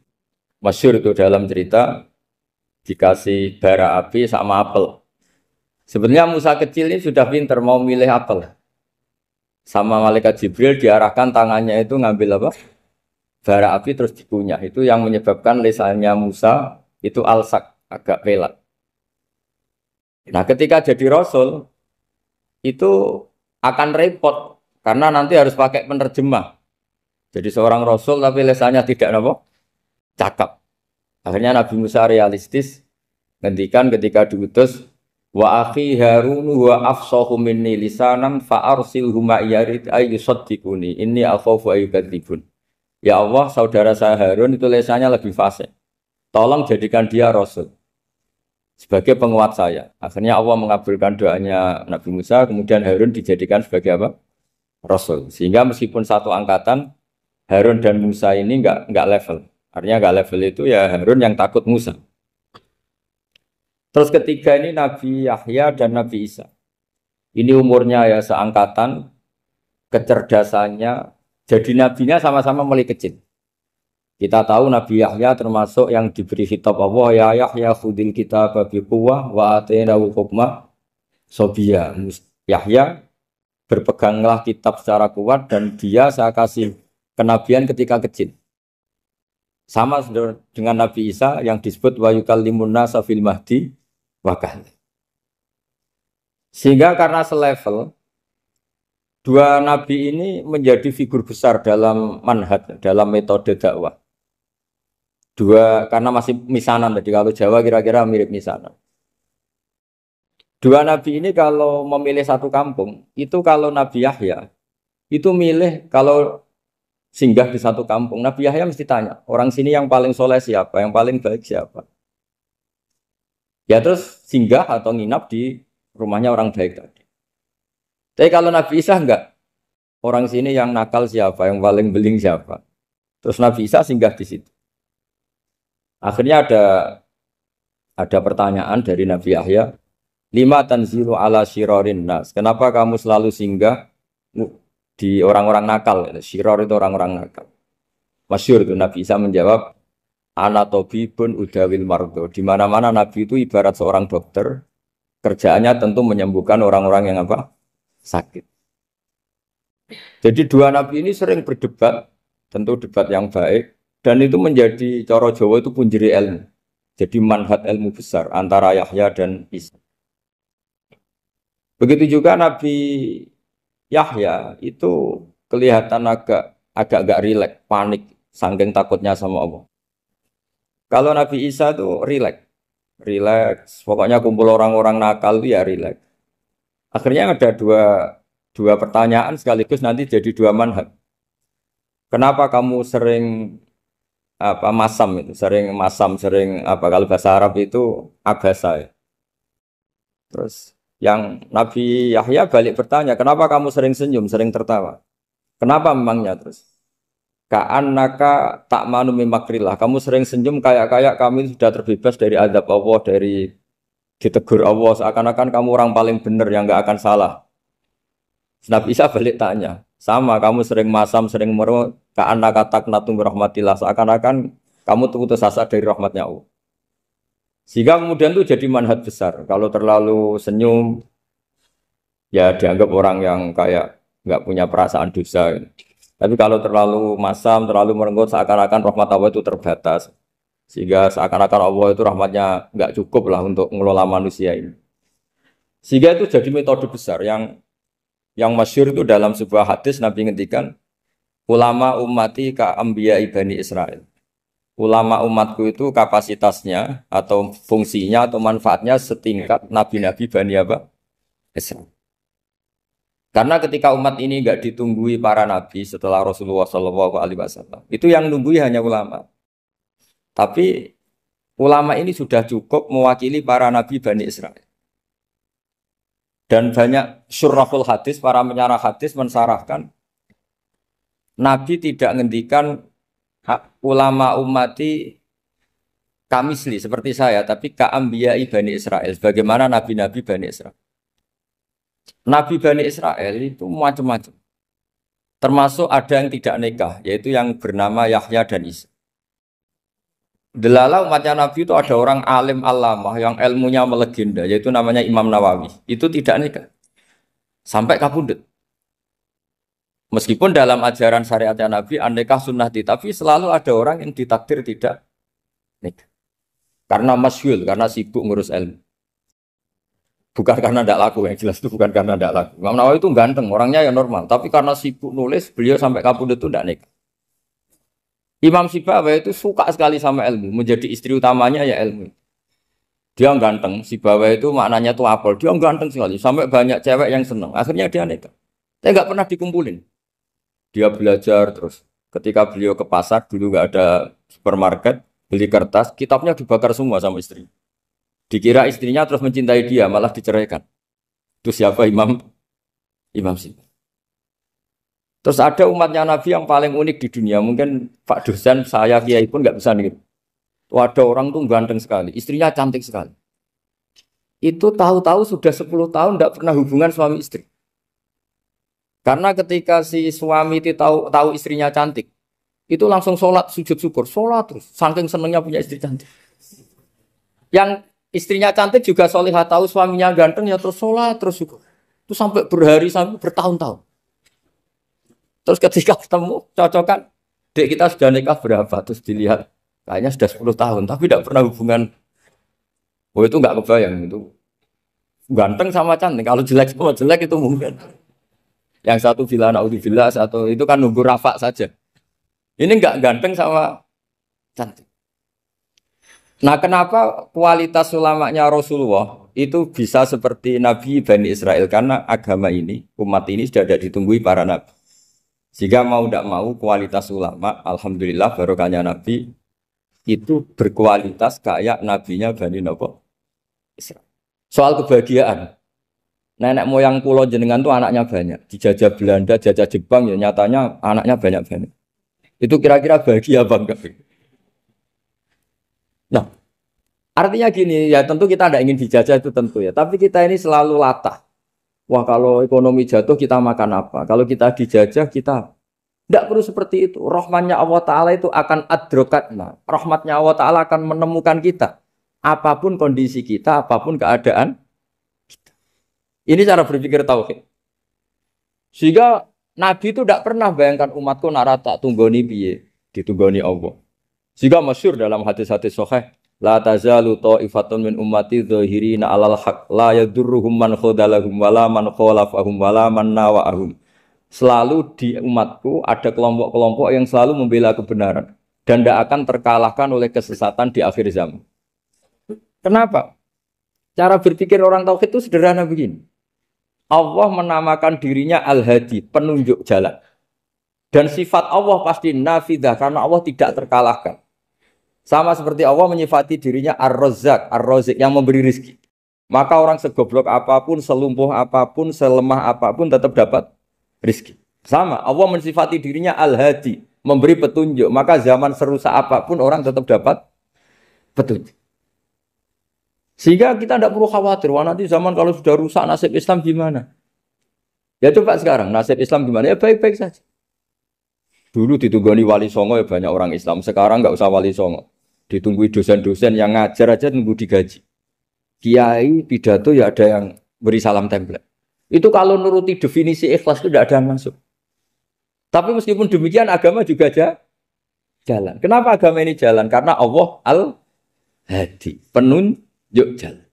Masyhur itu dalam cerita dikasih bara api sama apel. Sebenarnya Musa kecil ini sudah pinter mau milih apel. Sama malaikat Jibril diarahkan tangannya itu ngambil apa? Bara api terus dikunyah. Itu yang menyebabkan lisannya Musa itu alsak, agak pelat. Nah, ketika jadi rasul itu akan repot karena nanti harus pakai penerjemah. Jadi seorang rasul tapi lisannya tidak apa? Cakap. Akhirnya Nabi Musa realistis ngendikan ketika diutus wa akhi Harun wa afsahu minni lisanan fa arsilhu ma yarid ay yusaddiquni inni akhafu ay yukadzibun. Ya Allah, saudara saya Harun itu lisannya lebih fasih. Tolong jadikan dia rasul sebagai penguat saya. Akhirnya Allah mengabulkan doanya Nabi Musa, kemudian Harun dijadikan sebagai apa? Rasul. Sehingga meskipun satu angkatan, Harun dan Musa ini enggak level. Artinya enggak level itu ya Harun yang takut Musa. Terus ketiga ini Nabi Yahya dan Nabi Isa. Ini umurnya ya seangkatan, kecerdasannya, jadi nabinya sama-sama mulai kecil. Kita tahu Nabi Yahya termasuk yang diberi khitab Allah, ya Yahya khudil kitab bi quwwah wa atainahu hukma sobiyya. Yahya berpeganglah kitab secara kuat dan dia saya kasih kenabian ketika kecil. Sama dengan Nabi Isa yang disebut wa yukallimun nasa fil mahdi wa kahla. Sehingga karena selevel dua nabi ini menjadi figur besar dalam manhaj, dalam metode dakwah. Dua karena masih misanan tadi, kalau Jawa kira-kira mirip misanan. Dua nabi ini kalau memilih satu kampung, itu kalau Nabi Yahya itu milih kalau singgah di satu kampung, Nabi Yahya mesti tanya, orang sini yang paling soleh siapa, yang paling baik siapa. Ya terus singgah atau nginap di rumahnya orang baik tadi. Tapi kalau Nabi Isa enggak, orang sini yang nakal siapa, yang paling beling siapa. Terus Nabi Isa singgah di situ. Akhirnya ada pertanyaan dari Nabi Yahya, lima tanzilu ala syirarin nas. Kenapa kamu selalu singgah di orang-orang nakal? Syiror itu orang-orang nakal. Masyhur itu Nabi Isa menjawab, ana tabibun udawil mardo. Di mana-mana Nabi itu ibarat seorang dokter, kerjaannya tentu menyembuhkan orang-orang yang apa? Sakit. Jadi dua nabi ini sering berdebat, tentu debat yang baik, dan itu menjadi cara Jawa itu punjeri ilmu. Jadi manhaj ilmu besar antara Yahya dan Isa. Begitu juga Nabi Yahya itu kelihatan agak rileks, panik, saking takutnya sama Allah. Kalau Nabi Isa itu rileks, pokoknya kumpul orang-orang nakal itu ya rileks. Akhirnya ada dua pertanyaan sekaligus nanti jadi dua manhaj. Kenapa kamu sering sering kalau bahasa Arab itu abasa ya. Terus yang Nabi Yahya balik bertanya, kenapa kamu sering senyum, sering tertawa? Kenapa memangnya terus? Ka'annaka ta'manu min makrillah. Kamu sering senyum kayak kami sudah terbebas dari azab Allah, dari ditegur Allah, seakan-akan kamu orang paling benar yang enggak akan salah. Nabi Isa balik tanya, sama kamu sering masam, sering meru, ka'annaka taqnatu min rahmatillah, seakan-akan kamu putus asa dari rahmatnya Allah. Sehingga kemudian itu jadi manhaj besar. Kalau terlalu senyum, ya dianggap orang yang kayak nggak punya perasaan dosa. Tapi kalau terlalu masam, terlalu merenggut, seakan-akan rahmat Allah itu terbatas. Sehingga seakan-akan Allah itu rahmatnya nggak cukup lah untuk mengelola manusia ini. Sehingga itu jadi metode besar yang masyhur itu dalam sebuah hadis Nabi ngendikan, ulama ummati ka anbiya Bani Israil. Ulama umatku itu kapasitasnya atau fungsinya atau manfaatnya setingkat nabi-nabi Bani Israil. Karena ketika umat ini enggak ditunggui para nabi setelah Rasulullah SAW, itu yang nunggui hanya ulama. Tapi ulama ini sudah cukup mewakili para nabi Bani Israil. Dan banyak syurrahul hadis, para menyarah hadis mensarahkan, Nabi tidak ngendikan ulama ummati kamisli seperti saya, tapi ka'ambiyai Bani Israel, bagaimana nabi-nabi Bani Israel. Nabi Bani Israel itu macam-macam. Termasuk ada yang tidak nikah, yaitu yang bernama Yahya dan Isa. Delala umatnya Nabi itu ada orang alim alamah yang ilmunya melegenda, yaitu namanya Imam Nawawi. Itu tidak nikah. Sampai kabudut. Meskipun dalam ajaran syariatnya Nabi, nikah sunnati, tapi selalu ada orang yang ditakdir tidak nikah. Karena masyhul, karena sibuk ngurus ilmu. Bukan karena tidak laku, yang jelas itu bukan karena tidak laku. Imam Nawawi itu ganteng, orangnya ya normal. Tapi karena sibuk nulis, beliau sampai kabudut itu tidak nikah. Imam Sibawayh itu suka sekali sama ilmu, menjadi istri utamanya ya ilmu. Dia ganteng, Sibawayh itu maknanya tuh apel, dia ganteng sekali, sampai banyak cewek yang senang. Akhirnya dia nikah. Saya nggak pernah dikumpulin. Dia belajar terus. Ketika beliau ke pasar, dulu nggak ada supermarket, beli kertas, kitabnya dibakar semua sama istri. Dikira istrinya terus mencintai dia, malah diceraikan. Itu siapa Imam Sibawayh. Terus ada umatnya Nabi yang paling unik di dunia. Mungkin Pak dosen, saya kiai pun nggak bisa nih. Ada orang tuh ganteng sekali, istrinya cantik sekali. Itu tahu-tahu sudah 10 tahun tidak pernah hubungan suami istri. Karena ketika si suami itu tahu istrinya cantik, itu langsung sholat sujud syukur, sholat terus. Saking senengnya punya istri cantik. Yang istrinya cantik juga solihah, tahu suaminya ganteng ya terus sholat terus syukur. Itu sampai berhari sampai bertahun-tahun. Terus ketika ketemu, cocokan, dek kita sudah nikah berapa? Terus dilihat, kayaknya sudah 10 tahun, tapi tidak pernah hubungan. Oh itu nggak kebayang, itu ganteng sama cantik. Kalau jelek sama jelek itu mungkin. Yang satu villa naudzubillah, satu itu kan nunggu rafa saja. Ini nggak ganteng sama cantik. Nah kenapa kualitas ulamanya Rasulullah itu bisa seperti Nabi Bani Israel? Karena agama ini, umat ini sudah ada ditunggui para nabi. Jika mau tidak mau kualitas ulama, alhamdulillah barokahnya Nabi itu berkualitas kayak nabinya Bani Israel. Soal kebahagiaan, nenek moyang pulau jenengan tuh anaknya banyak, dijajah Belanda, jajah Jepang ya nyatanya anaknya banyak. Itu kira-kira bahagia bangga. Nah, artinya gini ya tentu kita tidak ingin dijajah itu tentu ya, tapi kita ini selalu latah. Wah kalau ekonomi jatuh kita makan apa? Kalau kita dijajah kita tidak perlu seperti itu. Rahmatnya Allah Ta'ala itu akan adrokatna. Rahmatnya Allah Ta'ala akan menemukan kita. Apapun kondisi kita, apapun keadaan kita. Ini cara berpikir tauhid. Sehingga Nabi itu tidak pernah bayangkan umatku narata tunggoni piye, ditunggoni Allah. Sehingga masyhur dalam hadis-hadis sahih. La tazalu ta'ifatun min ummati dzahirina 'alal haq la yadurruhum man khadalahum wala man khalafahum wala man nawa'ahum. Selalu di umatku ada kelompok-kelompok yang selalu membela kebenaran dan tidak akan terkalahkan oleh kesesatan di akhir zaman. Kenapa? Cara berpikir orang tauhid itu sederhana begini. Allah menamakan dirinya Al-Hadi, penunjuk jalan. Dan sifat Allah pasti nafidah karena Allah tidak terkalahkan. Sama seperti Allah menyifati dirinya Ar-Razzaq, Ar-Razik yang memberi rizki. Maka orang segoblok apapun, selumpuh apapun, selemah apapun tetap dapat rizki. Sama, Allah mensifati dirinya Al-Hadi, memberi petunjuk. Maka zaman serusak apapun orang tetap dapat petunjuk. Sehingga kita tidak perlu khawatir, wah nanti zaman kalau sudah rusak nasib Islam gimana? Ya coba sekarang, nasib Islam gimana? Ya baik-baik saja. Dulu ditunggoni wali songo ya banyak orang Islam, sekarang nggak usah wali songo. Ditunggu dosen-dosen yang ngajar aja nunggu digaji. Kiai pidato ya ada yang beri salam template. Itu kalau nuruti definisi ikhlas itu tidak ada yang masuk. Tapi meskipun demikian agama juga jalan. Kenapa agama ini jalan? Karena Allah Al-Hadi, penunjuk jalan.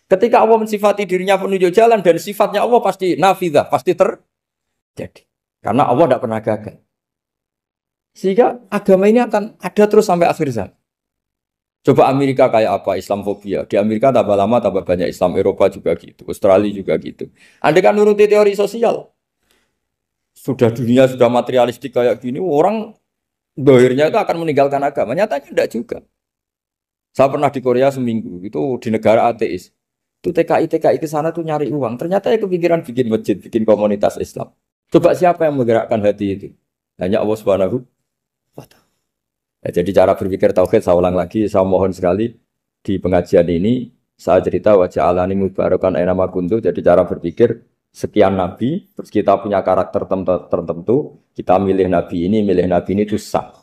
Ketika Allah mensifati dirinya penunjuk jalan dan sifatnya Allah pasti nafidah, pasti terjadi. Karena Allah tidak pernah gagal. Sehingga agama ini akan ada terus sampai akhir zaman. Coba Amerika kayak apa? Islamofobia. Di Amerika tambah lama tambah banyak Islam. Eropa juga gitu. Australia juga gitu. Anda kan nuruti teori sosial. Sudah dunia sudah materialistik kayak gini. Orang dohirnya itu akan meninggalkan agama. Nyatanya tidak juga. Saya pernah di Korea seminggu. Itu di negara ateis. Itu TKI ke sana tuh nyari uang. Ternyata ya kepikiran bikin masjid, bikin komunitas Islam. Coba siapa yang menggerakkan hati itu? Hanya Allah Subhanahu wa Ta'ala. Ya, jadi cara berpikir tauhid saya ulang lagi, saya mohon sekali di pengajian ini saya cerita wajah alani mubarakan aina ma kuntu. Jadi cara berpikir sekian nabi, terus kita punya karakter tertentu, kita milih nabi ini itu sah.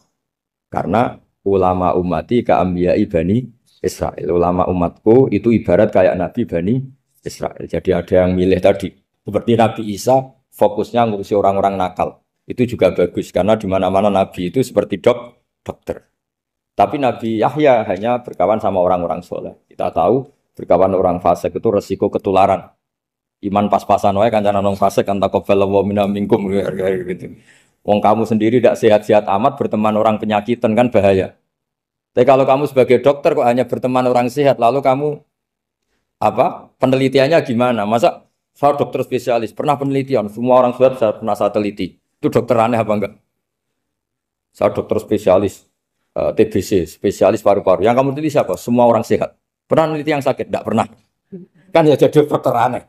Karena ulama ummati ka'ambiyai Bani Israel. Ulama umatku itu ibarat kayak nabi Bani Israel. Jadi ada yang milih tadi. Seperti Nabi Isa fokusnya ngurusi orang-orang nakal. Itu juga bagus karena di mana-mana nabi itu seperti dokter. Tapi Nabi Yahya hanya berkawan sama orang-orang soleh. Kita tahu berkawan orang fasik itu resiko ketularan. Iman pas-pasan wae kancane nang fasik kan taqabbalallahu minna minkum gitu. Wong kamu sendiri tidak sehat-sehat amat berteman orang penyakitan kan bahaya. Tapi kalau kamu sebagai dokter kok hanya berteman orang sehat, lalu kamu apa? Penelitiannya gimana? Masa saya dokter spesialis, pernah penelitian, semua orang sehat saya pernah saya teliti. Itu dokter aneh apa enggak? Saya dokter spesialis TBC, spesialis paru-paru. Yang kamu teliti siapa? Semua orang sehat. Pernah meneliti yang sakit? Tidak pernah. Kan ya jadi dokter aneh.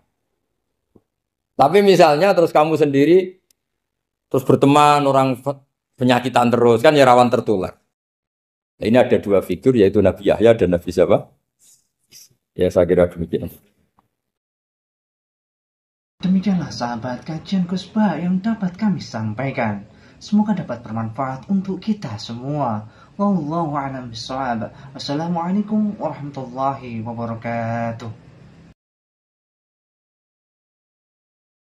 Tapi misalnya terus kamu sendiri terus berteman orang penyakitan terus kan ya rawan tertular. Nah, ini ada dua figur yaitu Nabi Yahya dan Nabi siapa? Ya saya kira demikian. Demikianlah sahabat kajian Kusba yang dapat kami sampaikan. Semoga dapat bermanfaat untuk kita semua. Wallahu a'lam bishawab. Wassalamualaikum warahmatullahi wabarakatuh.